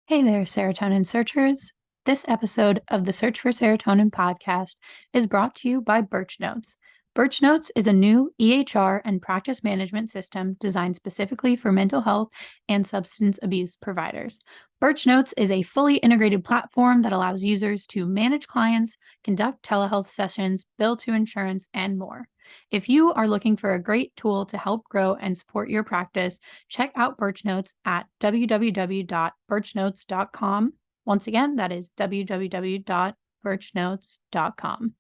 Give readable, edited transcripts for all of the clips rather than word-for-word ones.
Hey there, serotonin searchers. This episode of the Search for Serotonin podcast is brought to you by BirchNotes. BirchNotes is a new EHR and practice management system designed specifically for mental health and substance abuse providers. BirchNotes is a fully integrated platform that allows users to manage clients, conduct telehealth sessions, bill to insurance, and more. If you are looking for a great tool to help grow and support your practice, check out BirchNotes at www.birchnotes.com. Once again, that is www.birchnotes.com.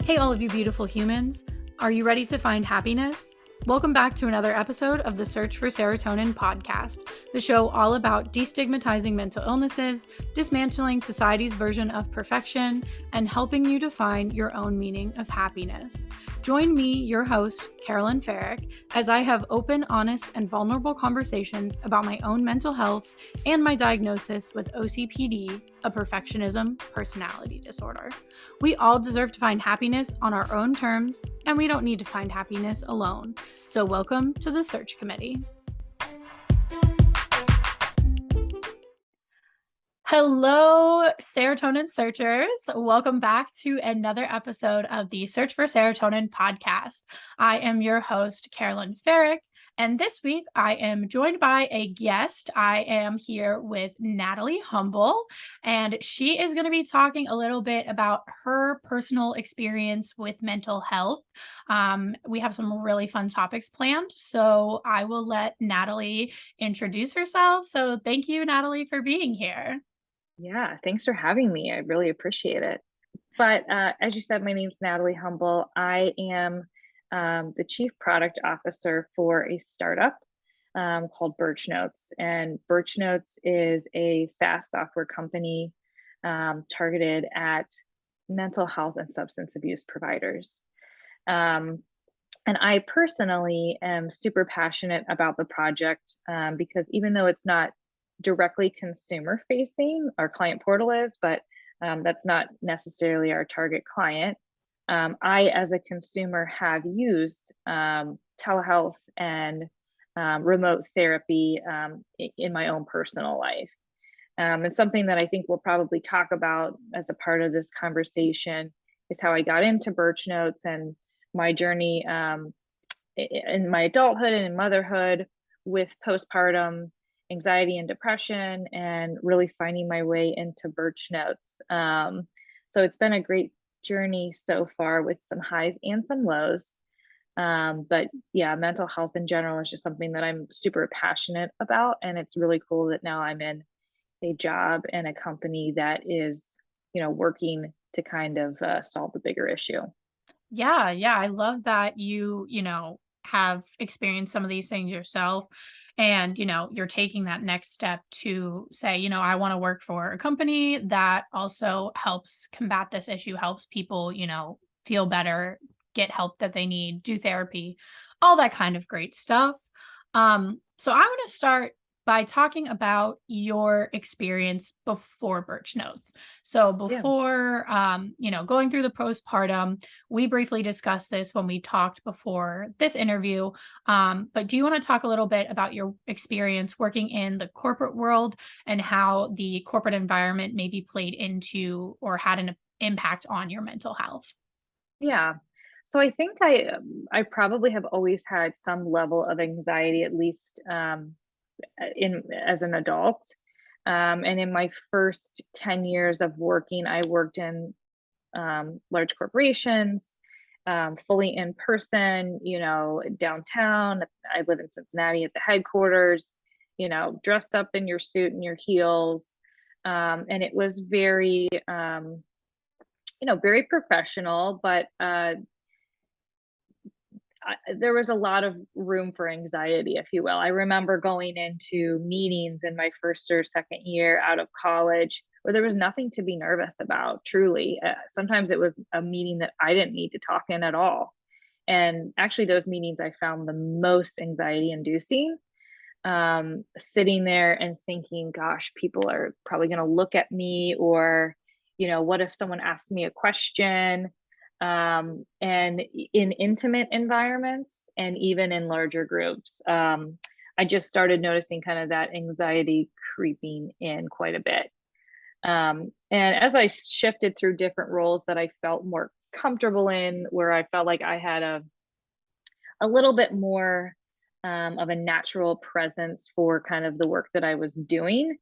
Hey, all of you beautiful humans. Are you ready to find happiness? Welcome back to another episode of the Search for Serotonin podcast, the show all about destigmatizing mental illnesses, dismantling society's version of perfection, and helping you define your own meaning of happiness. Join me, your host, Carolyn Farrick, as I have open, honest, and vulnerable conversations about my own mental health and my diagnosis with OCPD, a perfectionism personality disorder. We all deserve to find happiness on our own terms, and we don't need to find happiness alone. So welcome to the Search Committee. Hello, serotonin searchers. Welcome back to another episode of the Search for Serotonin podcast. I am your host, Carolyn Farrick, and this week I am joined by a guest. I am here with Natalie Humbel, and she is going to be talking a little bit about her personal experience with mental health. We have some really fun topics planned, so I will let Natalie introduce herself. So thank you, Natalie, for being here. Yeah, thanks for having me. I really appreciate it. But as you said, my name's Natalie Humbel. I am the Chief Product Officer for a startup called BirchNotes. And BirchNotes is a SaaS software company targeted at mental health and substance abuse providers. And I personally am super passionate about the project because even though it's not directly consumer facing, our client portal is, but that's not necessarily our target client. I, as a consumer, have used telehealth and remote therapy in my own personal life. And something that I think we'll probably talk about as a part of this conversation is how I got into BirchNotes and my journey in my adulthood and in motherhood with postpartum anxiety and depression, and really finding my way into BirchNotes. So it's been a great journey so far with some highs and some lows. But yeah, mental health in general is just something that I'm super passionate about. And it's really cool that now I'm in a job and a company that is, working to kind of solve the bigger issue. Yeah, I love that you have experienced some of these things yourself and, you're taking that next step to say, I want to work for a company that also helps combat this issue, helps people, feel better, get help that they need, do therapy, all that kind of great stuff. So I want to start by talking about your experience before BirchNotes. So Yeah. before, going through the postpartum, we briefly discussed this when we talked before this interview. But do you want to talk a little bit about your experience working in the corporate world and how the corporate environment maybe played into or had an impact on your mental health? Yeah. So I think I probably have always had some level of anxiety, at least in as an adult. And in my first 10 years of working, I worked in large corporations, fully in person, downtown. I live in Cincinnati at the headquarters, dressed up in your suit and your heels. And it was very, very professional, but there was a lot of room for anxiety, if you will. I remember going into meetings in my first or second year out of college where there was nothing to be nervous about, truly. Sometimes it was a meeting that I didn't need to talk in at all. And actually, those meetings I found the most anxiety inducing. Sitting there and thinking, gosh, people are probably going to look at me, or, what if someone asks me a question? and in intimate environments and even in larger groups. I just started noticing kind of that anxiety creeping in quite a bit. And as I shifted through different roles that I felt more comfortable in, where I felt like I had a little bit more of a natural presence for kind of the work that I was doing,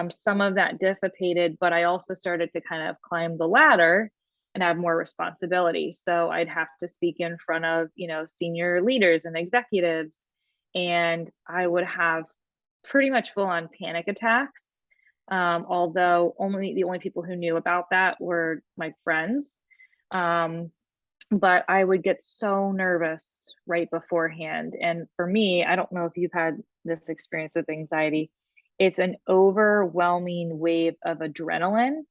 some of that dissipated, but I also started to kind of climb the ladder and have more responsibility. So I'd have to speak in front of, senior leaders and executives, and I would have pretty much full on panic attacks. Although the only people who knew about that were my friends. But I would get so nervous right beforehand. And for me, I don't know if you've had this experience with anxiety. It's an overwhelming wave of adrenaline.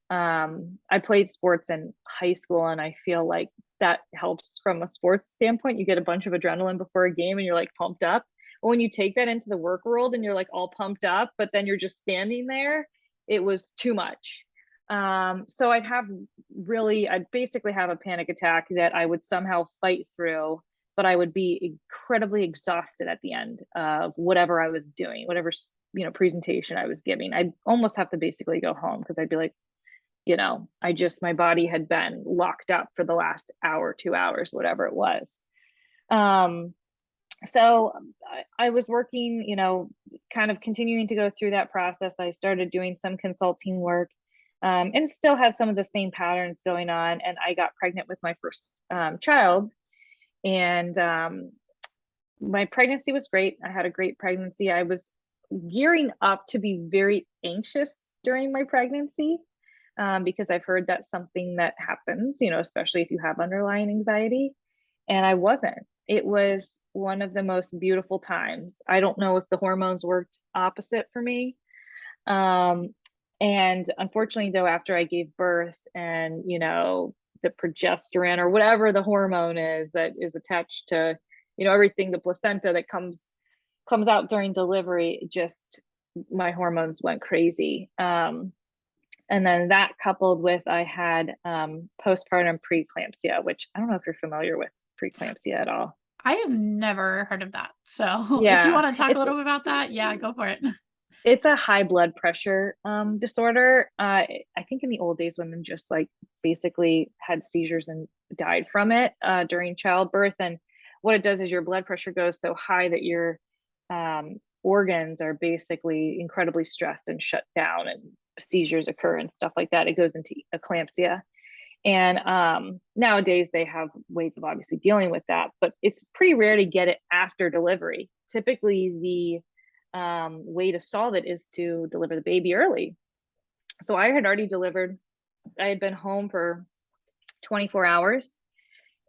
I played sports in high school, and I feel like that helps from a sports standpoint. You get a bunch of adrenaline before a game and you're like pumped up. But when you take that into the work world and you're like all pumped up, but then you're just standing there, it was too much. So I'd basically have a panic attack that I would somehow fight through, but I would be incredibly exhausted at the end of whatever I was doing, whatever, presentation I was giving. I'd almost have to basically go home because I'd be like, my body had been locked up for the last hour, 2 hours, whatever it was. So I was working, kind of continuing to go through that process. I started doing some consulting work, and still had some of the same patterns going on. And I got pregnant with my first child. And my pregnancy was great. I had a great pregnancy. I was gearing up to be very anxious during my pregnancy, because I've heard that's something that happens, especially if you have underlying anxiety. And I wasn't. It was one of the most beautiful times. I don't know if the hormones worked opposite for me. And unfortunately, though, after I gave birth and, the progesterone or whatever the hormone is that is attached to, everything, the placenta that comes out during delivery, just my hormones went crazy. And then that coupled with I had postpartum preeclampsia, which I don't know if you're familiar with preeclampsia at all. I have never heard of that. So if you Yeah, want to talk a little bit about that, yeah, go for it. it's a high blood pressure disorder. I think in the old days, women just like basically had seizures and died from it during childbirth. And what it does is your blood pressure goes so high that your organs are basically incredibly stressed and shut down, and seizures occur and stuff like that. It goes into eclampsia. And nowadays they have ways of obviously dealing with that, but it's pretty rare to get it after delivery. Typically, the way to solve it is to deliver the baby early. So I had already delivered. I had been home for 24 hours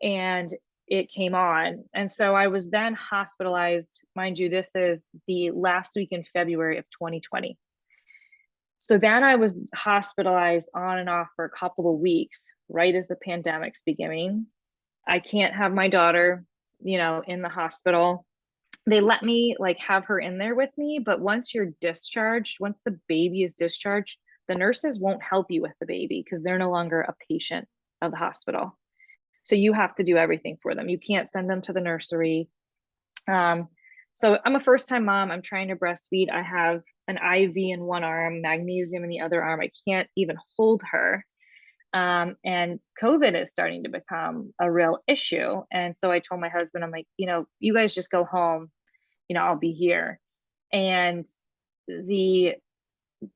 and it came on. And so I was then hospitalized. Mind you, this is the last week in February of 2020. So then I was hospitalized on and off for a couple of weeks, right as the pandemic's beginning. I can't have my daughter, in the hospital. They let me like have her in there with me, but once you're discharged, once the baby is discharged, the nurses won't help you with the baby because they're no longer a patient of the hospital. So you have to do everything for them. You can't send them to the nursery. So I'm a first-time mom. I'm trying to breastfeed. I have an IV in one arm, magnesium in the other arm. I can't even hold her. And COVID is starting to become a real issue. And so I told my husband, I'm like, you guys just go home, I'll be here. And the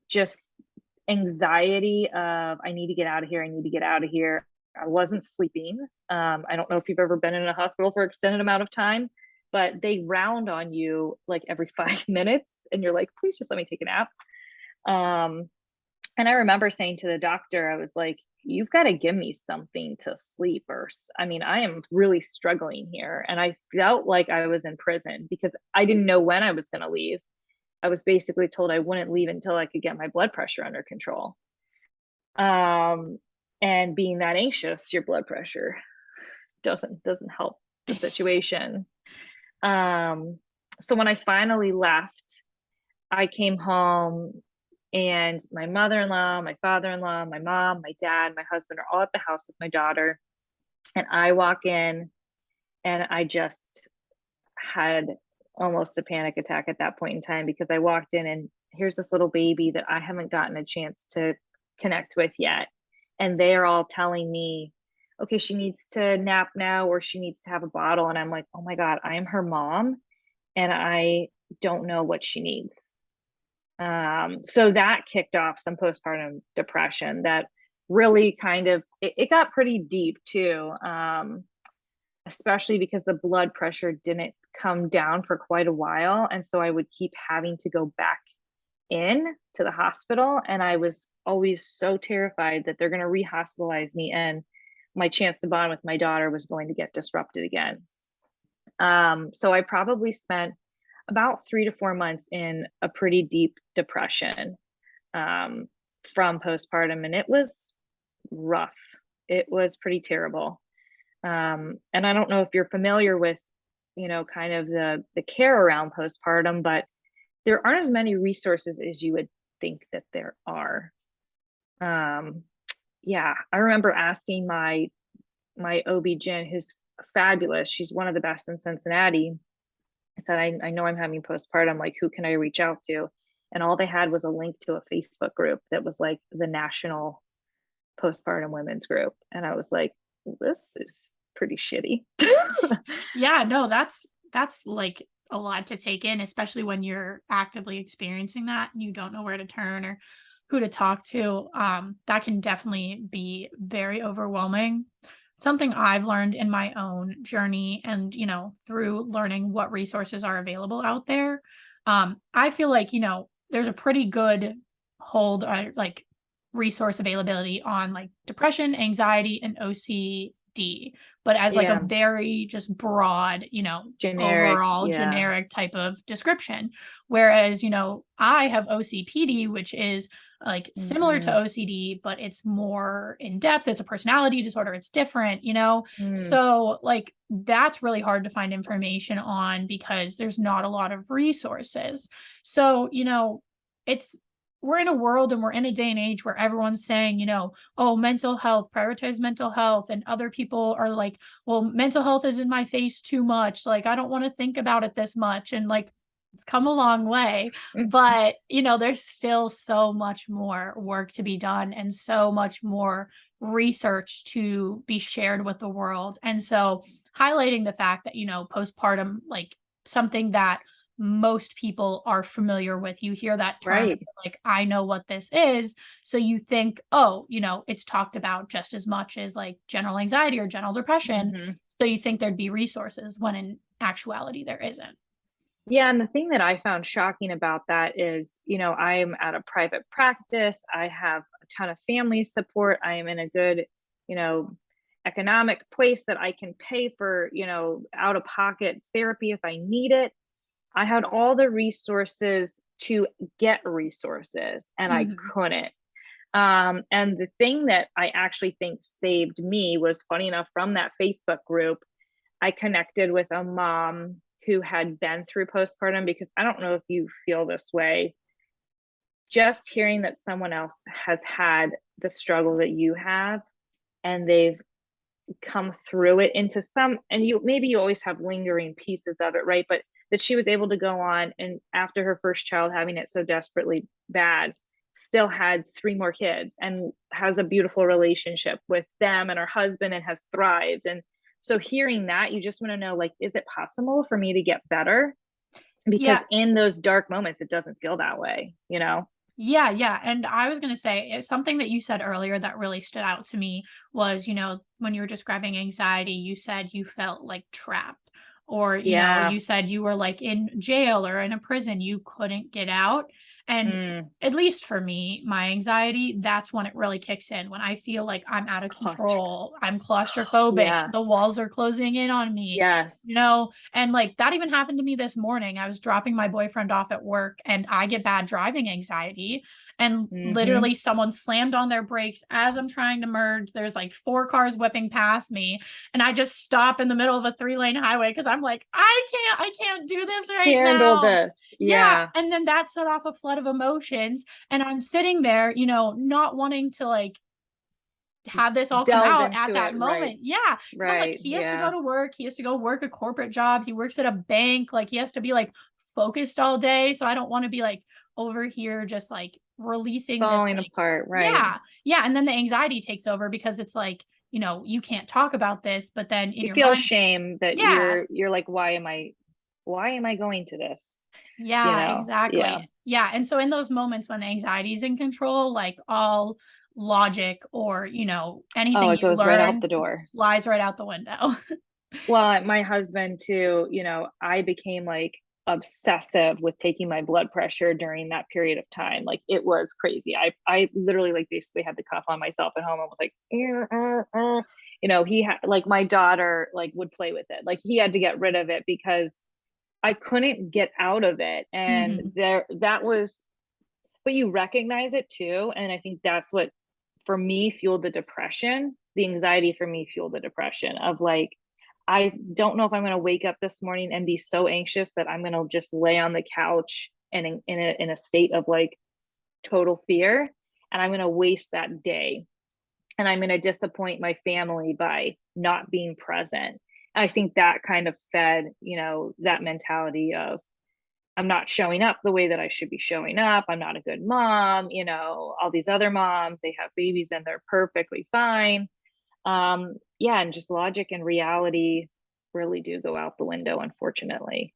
just anxiety of, I need to get out of here. I need to get out of here. I wasn't sleeping. I don't know if you've ever been in a hospital for an extended amount of time, but they round on you like every 5 minutes and you're like, please just let me take a nap. And I remember saying to the doctor, I was like, you've got to give me something to sleep, or I am really struggling here. And I felt like I was in prison because I didn't know when I was going to leave. I was basically told I wouldn't leave until I could get my blood pressure under control. And being that anxious, your blood pressure doesn't help the situation. So when I finally left, I came home and my mother-in-law, my father-in-law, my mom, my dad, my husband are all at the house with my daughter. And I walk in and I just had almost a panic attack at that point in time, because I walked in and here's this little baby that I haven't gotten a chance to connect with yet. And they are all telling me, okay, she needs to nap now, or she needs to have a bottle. And I'm like, oh my God, I am her mom and I don't know what she needs. So that kicked off some postpartum depression that really kind of, it got pretty deep too. Especially because the blood pressure didn't come down for quite a while. And so I would keep having to go back in to the hospital. And I was always so terrified that they're going to rehospitalize me and my chance to bond with my daughter was going to get disrupted again. So I probably spent about 3 to 4 months in a pretty deep depression from postpartum, and it was rough. It was pretty terrible. And I don't know if you're familiar with, kind of the care around postpartum, but there aren't as many resources as you would think that there are. Yeah, I remember asking my OB-GYN, who's fabulous. She's one of the best in Cincinnati. I said, I know I'm having postpartum, like, who can I reach out to? And all they had was a link to a Facebook group that was like the national postpartum women's group. And I was like, this is pretty shitty. Yeah, no, that's like a lot to take in, especially when you're actively experiencing that and you don't know where to turn or who to talk to. That can definitely be very overwhelming. Something I've learned in my own journey and, through learning what resources are available out there. I feel like, there's a pretty good hold like resource availability on like depression, anxiety, and OCD, but as like a very just broad, generic, overall generic type of description. Whereas, I have OCPD, which is like similar to OCD, but it's more in depth. It's a personality disorder. It's different, So like that's really hard to find information on because there's not a lot of resources. So, we're in a world and we're in a day and age where everyone's saying, oh, mental health, prioritize mental health. And other people are like, well, mental health is in my face too much. Like, I don't want to think about it this much. And like, it's come a long way, but there's still so much more work to be done and so much more research to be shared with the world. And so highlighting the fact that, postpartum, like something that most people are familiar with. You hear that term, right? Like, I know what this is. So you think, oh, it's talked about just as much as like general anxiety or general depression. So you think there'd be resources when in actuality there isn't. Yeah, and the thing that I found shocking about that is, I'm at a private practice. I have a ton of family support. I am in a good, economic place that I can pay for, out of pocket therapy if I need it. I had all the resources to get resources and I couldn't. And the thing that I actually think saved me was, funny enough, from that Facebook group, I connected with a mom who had been through postpartum, because I don't know if you feel this way. Just hearing that someone else has had the struggle that you have and they've come through it into some, and you always have lingering pieces of it, right? But that she was able to go on, and after her first child having it so desperately bad, still had 3 more kids and has a beautiful relationship with them and her husband and has thrived. And so hearing that, you just want to know, like, is it possible for me to get better? Because in those dark moments, it doesn't feel that way, Yeah, yeah. And I was going to say something that you said earlier that really stood out to me was, when you were describing anxiety, you said you felt like trapped, or, you said you were like in jail or in a prison, you couldn't get out. And at least for me, my anxiety, that's when it really kicks in. When I feel like I'm out of control, I'm claustrophobic, the walls are closing in on me, and like that even happened to me this morning. I was dropping my boyfriend off at work and I get bad driving anxiety. And literally someone slammed on their brakes as I'm trying to merge. There's like 4 cars whipping past me. And I just stop in the middle of a 3-lane highway because I'm like, I can't do this right now. This. Yeah. And then that set off a flood of emotions. And I'm sitting there, not wanting to like have this all come delve out at into that it. Right. moment. Yeah. Cause I'm like, Right. he has to go Yeah. to work. He has to go work a corporate job. He works at a bank. Like he has to be like focused all day. So I don't want to be like over here just like releasing this Falling like, apart. Right. yeah. Yeah. And then the anxiety takes over because it's like, you know, you can't talk about this, but then in You your feel mind, shame that yeah. you're like, why am I going to this? You Yeah, know? Yeah. exactly. Yeah. And so in those moments when the anxiety is in control, like all logic or, you know, Oh, anything it you goes right out learn the door. flies right out the window. Well, my husband too, I became like obsessive with taking my blood pressure during that period of time. Like it was crazy. I literally like basically had the cuff on myself at home and was like, he had like my daughter like would play with it. Like he had to get rid of it because I couldn't get out of it. And Hmm. that was, but you recognize it too. And I think that's what for me fueled the depression. The anxiety for me fueled the depression of like, I don't know if I'm going to wake up this morning and be so anxious that I'm going to just lay on the couch and in a state of like total fear. And I'm going to waste that day. And I'm going to disappoint my family by not being present. I think that kind of fed, that mentality of I'm not showing up the way that I should be showing up. I'm not a good mom. All these other moms, they have babies and they're perfectly fine. Yeah, and just logic and reality really do go out the window, unfortunately.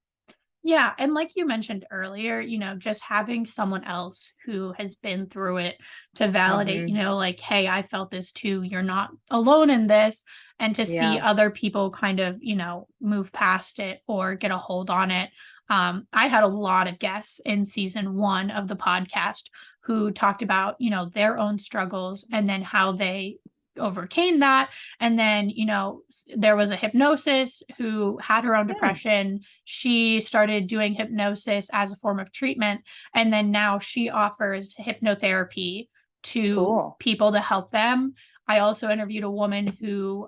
Yeah. And like you mentioned earlier, you know, just having someone else who has been through it to validate, you Hmm. know, like, hey, I felt this too. You're not alone in this. And to see Yeah. other people kind of, you know, move past it or get a hold on it. I had a lot of guests in season 1 of the podcast who talked about, you know, their own struggles and then how they overcame that. And then, you know, there was a hypnosis who had her own Hmm. depression. She started doing hypnosis as a form of treatment. And then now she offers hypnotherapy to Cool. people to help them. I also interviewed a woman who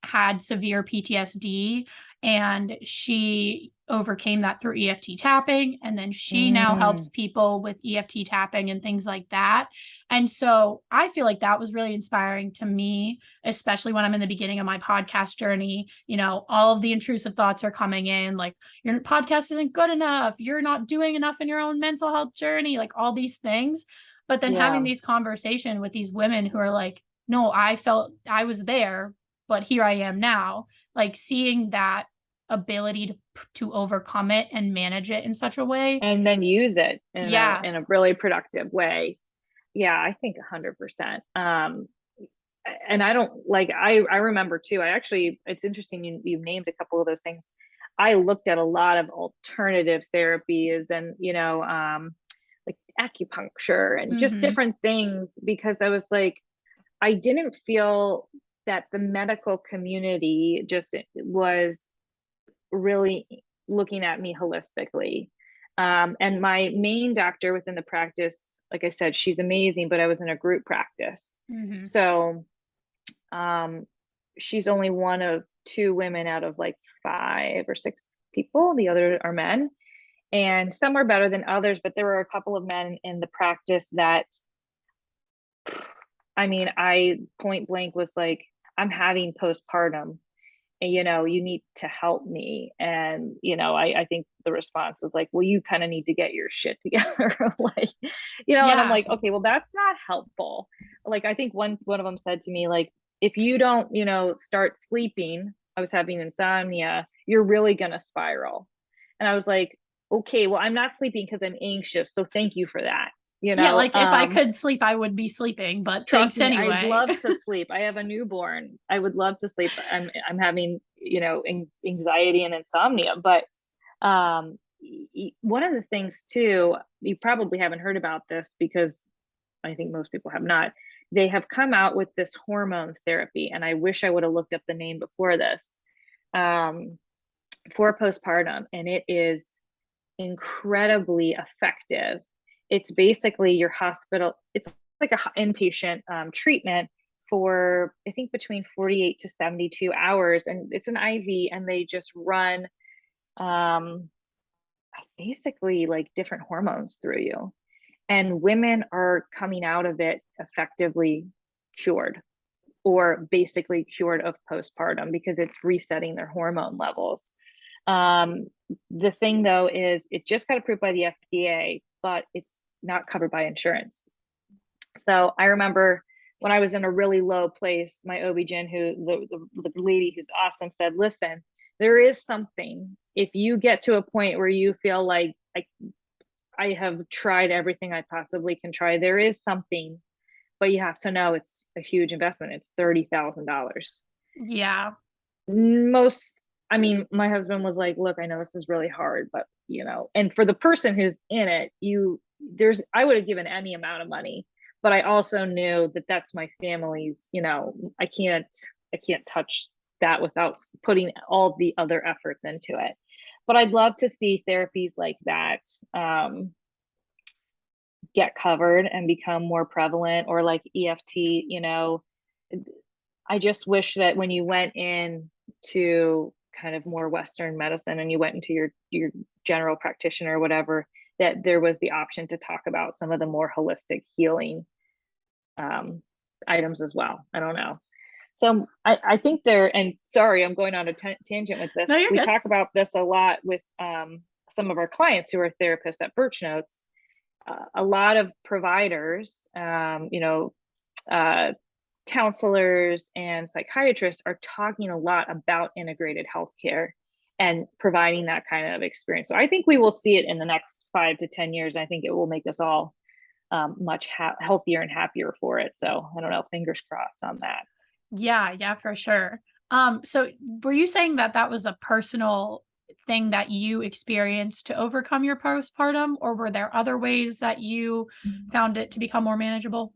had severe PTSD and she overcame that through EFT tapping. And then she now helps Mm. people with EFT tapping and things like that. And so I feel like that was really inspiring to me, especially when I'm in the beginning of my podcast journey. You know, all of the intrusive thoughts are coming in, like, your podcast isn't good enough. You're not doing enough in your own mental health journey, like all these things. But then having Yeah. these conversations with these women who are like, no, I felt I was there, but here I am now. Like seeing that ability to overcome it and manage it in such a way. And then use it in a Yeah. in a really productive way. Yeah, I think 100%. And I don't like I remember too. I actually it's interesting you named a couple of those things. I looked at a lot of alternative therapies and like acupuncture and just Mm-hmm. different things because I was like I didn't feel that the medical community just was really looking at me holistically. And my main doctor within the practice, like I said, she's amazing, but I was in a group practice. Mm-hmm. So um, she's only one of two women out of like 5 or 6 people. The other are men. And some are better than others, but there were a couple of men in the practice that, I mean, I point blank was like, I'm having postpartum and you need to help me. And I think the response was like, well, you kind of need to get your shit together. Like, and I'm Yeah. like, okay, well, that's not helpful. Like I think one of them said to me, like, if you don't start sleeping, I was having insomnia, you're really gonna spiral. And I was like, okay, well, I'm not sleeping because I'm anxious, so thank you for that you Yeah. know Like if I could sleep, I would be sleeping, but Trust thanks me, I'd anyway. love to sleep. I have a newborn. I would love to sleep. I'm having, anxiety and insomnia, but one of the things too, you probably haven't heard about this because I think most people have not. They have come out with this hormone therapy, and I wish I would have looked up the name before this, um, for postpartum, and it is incredibly effective. It's basically your hospital, it's like a inpatient treatment for, I think, between 48 to 72 hours. And it's an IV, and they just run um, basically like different hormones through you. And women are coming out of it effectively cured. or basically cured of postpartum because it's resetting their hormone levels. The thing though is it just got approved by the FDA, but it's not covered by insurance. So I remember when I was in a really low place, my OB-GYN, the lady who's awesome, said, listen, there is something. If you get to a point where you feel like I have tried everything I possibly can try, there is something, but you have to know it's a huge investment. It's $30,000. Yeah. I mean, my husband was like, look, I know this is really hard, but and for the person who's in it, I would have given any amount of money, but I also knew that that's my family's, I can't touch that without putting all the other efforts into it. But I'd love to see therapies like that get covered and become more prevalent, or like EFT. I just wish that when you went in to kind of more Western medicine and you went into your general practitioner or whatever, that there was the option to talk about some of the more holistic healing items as well. I don't know. So I think and sorry, I'm going on a tangent with this. No, you're we good. talk about this a lot with some of our clients who are therapists at BirchNotes. A lot of providers, counselors and psychiatrists are talking a lot about integrated healthcare and providing that kind of experience. So I think we will see it in the next 5 to 10 years. I think it will make us all much healthier and happier for it. So I don't know, fingers crossed on that. Yeah, for sure. So were you saying that was a personal thing that you experienced to overcome your postpartum, or were there other ways that you found it to become more manageable?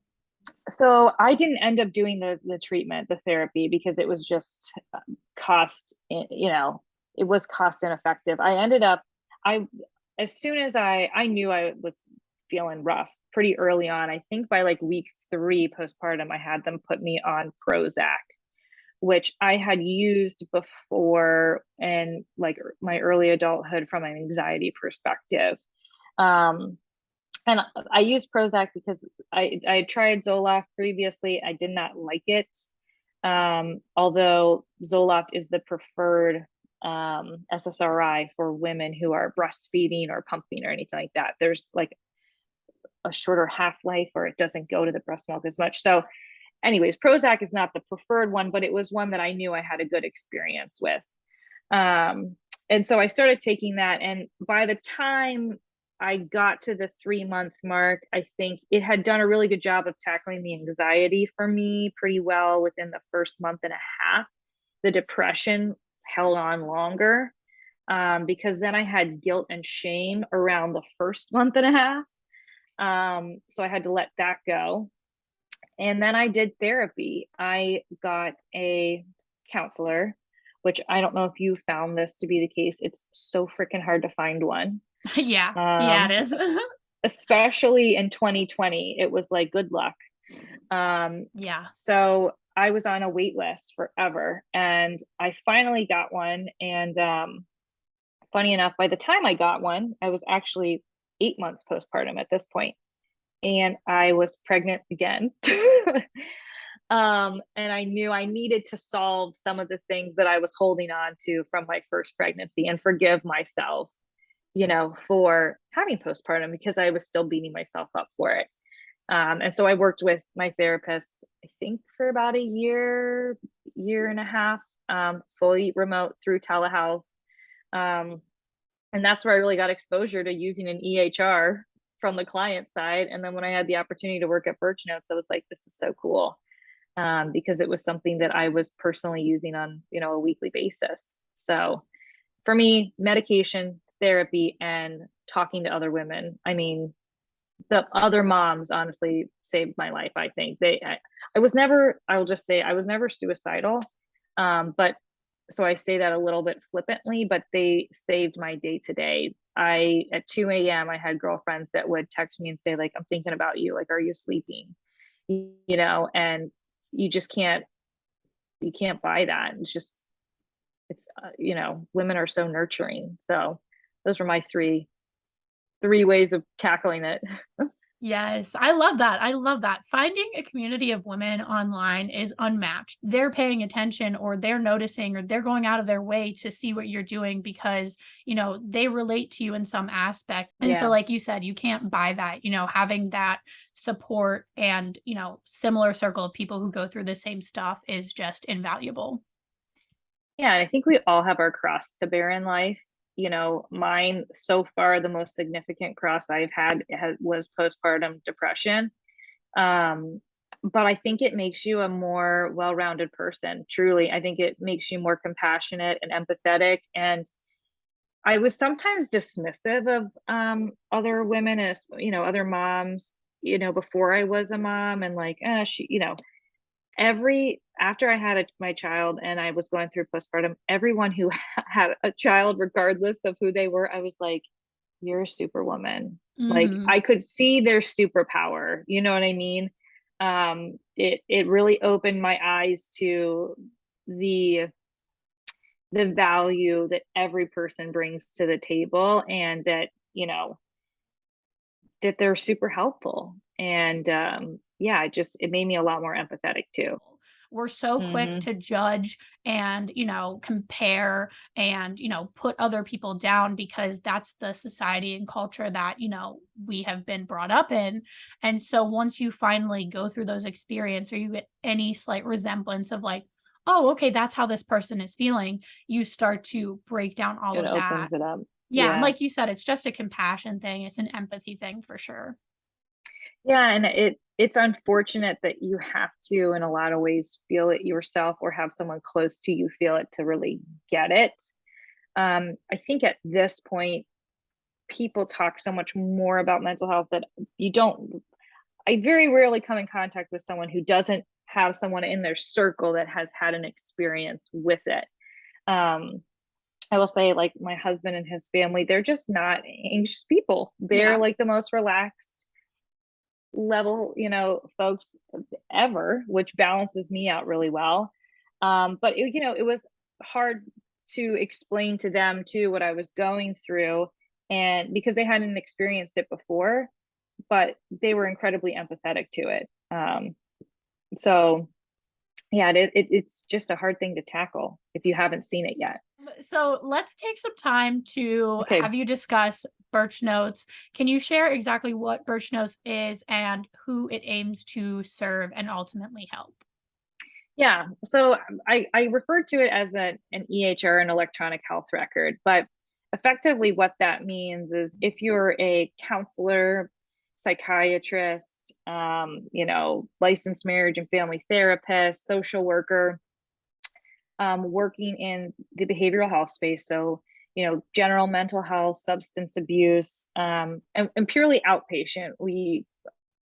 So I didn't end up doing the treatment, the therapy, because it was just cost, it was cost ineffective. As soon as I knew I was feeling rough pretty early on, I think by like week 3 postpartum, I had them put me on Prozac, which I had used before in like my early adulthood from an anxiety perspective. And I used Prozac because I tried Zoloft previously. I did not like it. Although Zoloft is the preferred SSRI for women who are breastfeeding or pumping or anything like that. There's like a shorter half-life, or it doesn't go to the breast milk as much. So anyways, Prozac is not the preferred one, but it was one that I knew I had a good experience with. And so I started taking that. And by the time I got to the 3-month mark, I think it had done a really good job of tackling the anxiety for me pretty well within the first month and a half. The depression held on longer because then I had guilt and shame around the first month and a half. So I had to let that go. And then I did therapy. I got a counselor, which I don't know if you found this to be the case. It's so freaking hard to find one. Yeah, it is. Especially in 2020, it was like good luck. Yeah. So I was on a wait list forever, and I finally got one. And funny enough, by the time I got one, I was actually 8 months postpartum at this point, and I was pregnant again. And I knew I needed to solve some of the things that I was holding on to from my first pregnancy and forgive myself, for having postpartum, because I was still beating myself up for it. And so I worked with my therapist, I think for about a year and a half, fully remote through telehealth. And that's where I really got exposure to using an EHR from the client side. And then when I had the opportunity to work at BirchNotes, I was like, this is so cool. Because it was something that I was personally using on, a weekly basis. So for me, medication, therapy, and talking to other women, I mean, the other moms honestly saved my life. I think I was never suicidal. But so I say that a little bit flippantly, but they saved my day to day. At 2 a.m., I had girlfriends that would text me and say, like, I'm thinking about you. Like, are you sleeping? And you can't buy that. Women are so nurturing. So those were my three ways of tackling it. Yes, I love that. I love that. Finding a community of women online is unmatched. They're paying attention or they're noticing or they're going out of their way to see what you're doing because, they relate to you in some aspect. And so, Yeah. like you said, you can't buy that, having that support and, similar circle of people who go through the same stuff is just invaluable. Yeah, and I think we all have our cross to bear in life. Mine so far, the most significant cross I've had was postpartum depression. Um, but I think it makes you a more well-rounded person. Truly, I think it makes you more compassionate and empathetic. And I was sometimes dismissive of other women, as other moms, before I was a mom, and like, she, every after I had my child and I was going through postpartum, everyone who had a child, regardless of who they were, I was like, "You're a superwoman." Like Mhm. I could see their superpower. You know what I mean? It really opened my eyes to the the value that every person brings to the table, and that that they're super helpful. And yeah, it made me a lot more empathetic too. We're so quick Hmm. to judge and, compare and, put other people down because that's the society and culture that, we have been brought up in. And so once you finally go through those experiences or you get any slight resemblance of like, oh, okay, that's how this person is feeling, you start to break down all It of that. opens it up. Yeah. And Yeah. like you said, it's just a compassion thing, it's an empathy thing for sure. Yeah, and it's unfortunate that you have to, in a lot of ways, feel it yourself or have someone close to you feel it to really get it. I think at this point, people talk so much more about mental health that you don't. I very rarely come in contact with someone who doesn't have someone in their circle that has had an experience with it. Um, I will say, like my husband and his family, they're just not anxious people. They're Yeah. like the most relaxed level, folks ever, which balances me out really well. But it was hard to explain to them too what I was going through, and because they hadn't experienced it before, but they were incredibly empathetic to it. So yeah, it's just a hard thing to tackle if you haven't seen it yet. So let's take some time to Okay. have you discuss BirchNotes. Can you share exactly what BirchNotes is and who it aims to serve and ultimately help? Yeah. So I refer to it as an EHR, an electronic health record, but effectively what that means is if you're a counselor, psychiatrist, licensed marriage and family therapist, social worker, working in the behavioral health space, so general mental health, substance abuse, and purely outpatient. We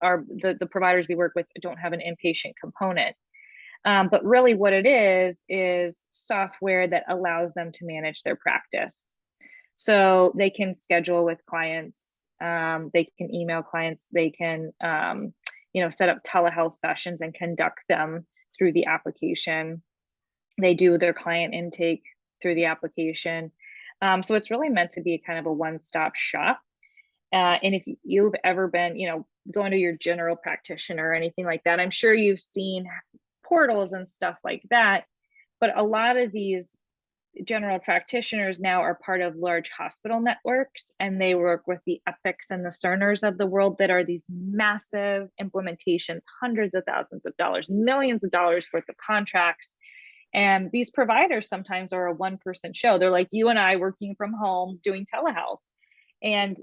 are the providers we work with don't have an inpatient component. But really, what it is software that allows them to manage their practice. So they can schedule with clients, they can email clients, they can, set up telehealth sessions and conduct them through the application. They do their client intake through the application. So it's really meant to be kind of a one-stop shop. And if you've ever been, going to your general practitioner or anything like that, I'm sure you've seen portals and stuff like that. But a lot of these general practitioners now are part of large hospital networks, and they work with the Epics and the Cerners of the world that are these massive implementations, hundreds of thousands of dollars, millions of dollars worth of contracts. And these providers sometimes are a one-person show. They're like you and I working from home doing telehealth. And,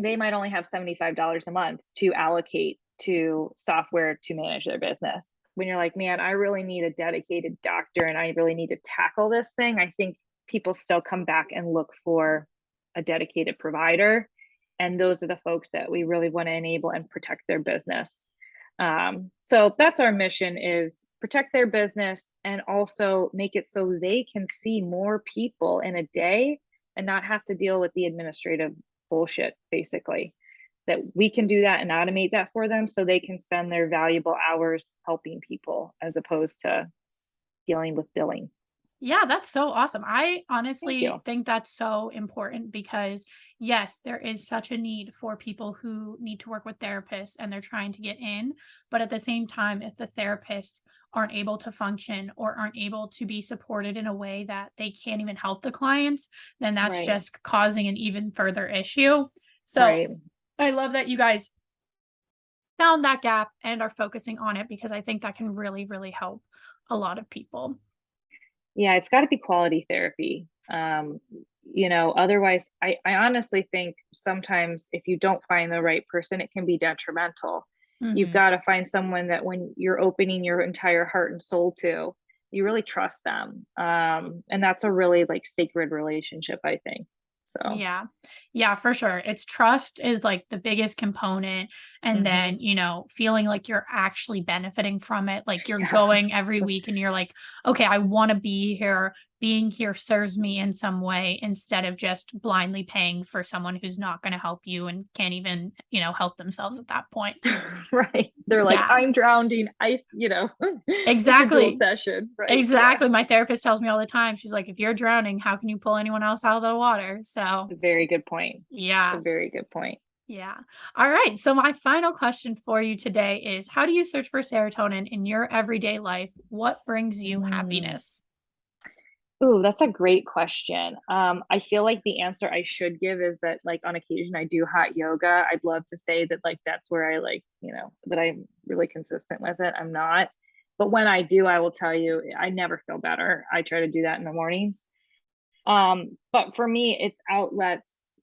they might only have $75 a month to allocate to software to manage their business. When you're like, man, I really need a dedicated doctor and I really need to tackle this thing, I think people still come back and look for a dedicated provider. And those are the folks that we really want to enable and protect their business. So that's our mission, is protect their business and also make it so they can see more people in a day and not have to deal with the administrative bullshit, basically. That we can do that and automate that for them so they can spend their valuable hours helping people as opposed to dealing with billing. Yeah, that's so awesome. I Thank honestly you. think that's so important because, yes, there is such a need for people who need to work with therapists and they're trying to get in. But at the same time, if the therapists aren't able to function or aren't able to be supported in a way that they can't even help the clients, then that's Right. just causing an even further issue. So Right. I love that you guys found that gap and are focusing on it because I think that can really, really help a lot of people. Yeah, it's got to be quality therapy. Otherwise, I honestly think sometimes if you don't find the right person, it can be detrimental. You've Mhm. got to find someone that when you're opening your entire heart and soul to, you really trust them. And that's a really like sacred relationship, I think. So, Yeah. Yeah, for sure. It's trust is like the biggest component. And mhm. then, feeling like you're actually benefiting from it. Like you're Yeah, going every week and you're like, okay, I want to be here. Being here serves me in some way instead of just blindly paying for someone who's not going to help you and can't even, help themselves at that point. right. They're like, Yeah, I'm drowning. It's a dual exactly. session, right? Yeah. Exactly. My therapist tells me all the time. She's like, if you're drowning, how can you pull anyone else out of the water? So, It's a very good point. It's a yeah. very good point. Yeah. All right. So, my final question for you today is, how do you search for serotonin in your everyday life? What brings you Mm. happiness? Ooh, that's a great question. I feel like the answer I should give is that like on occasion I do hot yoga. I'd love to say that like that's where I like, that I'm really consistent with it. I'm not. But when I do, I will tell you, I never feel better. I try to do that in the mornings. But for me, it's outlets,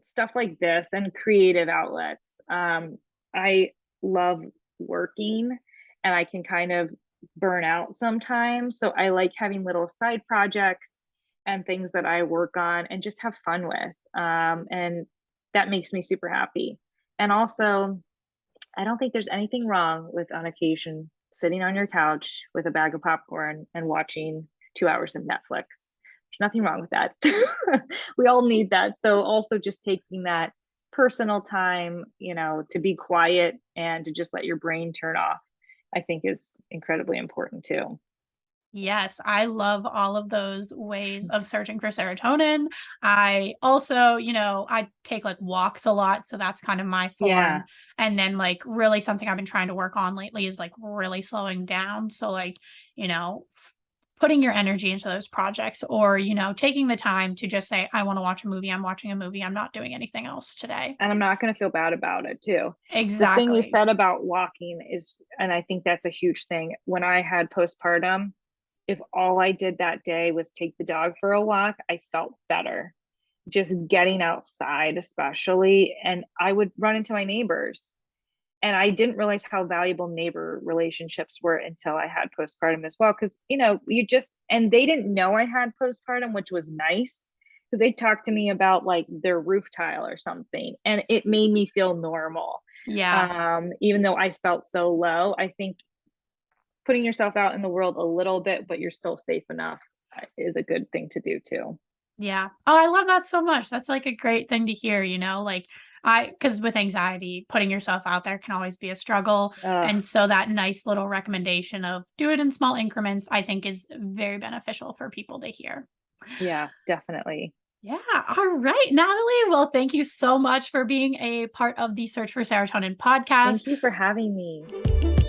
stuff like this and creative outlets. I love working and I can kind of burn out sometimes. So I like having little side projects and things that I work on and just have fun with. And that makes me super happy. And also, I don't think there's anything wrong with on occasion sitting on your couch with a bag of popcorn and watching 2 hours of Netflix. There's nothing wrong with that. We all need that. So also just taking that personal time, to be quiet and to just let your brain turn off, I think is incredibly important too. Yes, I love all of those ways of searching for serotonin. I also, I take like walks a lot. So that's kind of my form. Yeah. And then, like, really something I've been trying to work on lately is like really slowing down. So, like, putting your energy into those projects or, taking the time to just say, I want to watch a movie. I'm watching a movie. I'm not doing anything else today. And I'm not going to feel bad about it too. The thing you Exactly. said about walking is, and I think that's a huge thing. When I had postpartum, if all I did that day was take the dog for a walk, I felt better. Just getting outside, especially. And I would run into my neighbors. And I didn't realize how valuable neighbor relationships were until I had postpartum as well. Cause, and they didn't know I had postpartum, which was nice because they talked to me about like their roof tile or something. And it made me feel normal. Yeah. Even though I felt so low, I think putting yourself out in the world a little bit, but you're still safe enough is a good thing to do too. Yeah. Oh, I love that so much. That's like a great thing to hear, like because with anxiety, putting yourself out there can always be a struggle. Uh, And so that nice little recommendation of do it in small increments, I think is very beneficial for people to hear. yeah, definitely. Yeah. All right, Natalie. Well, thank you so much for being a part of the Search for Serotonin podcast. Thank you for having me.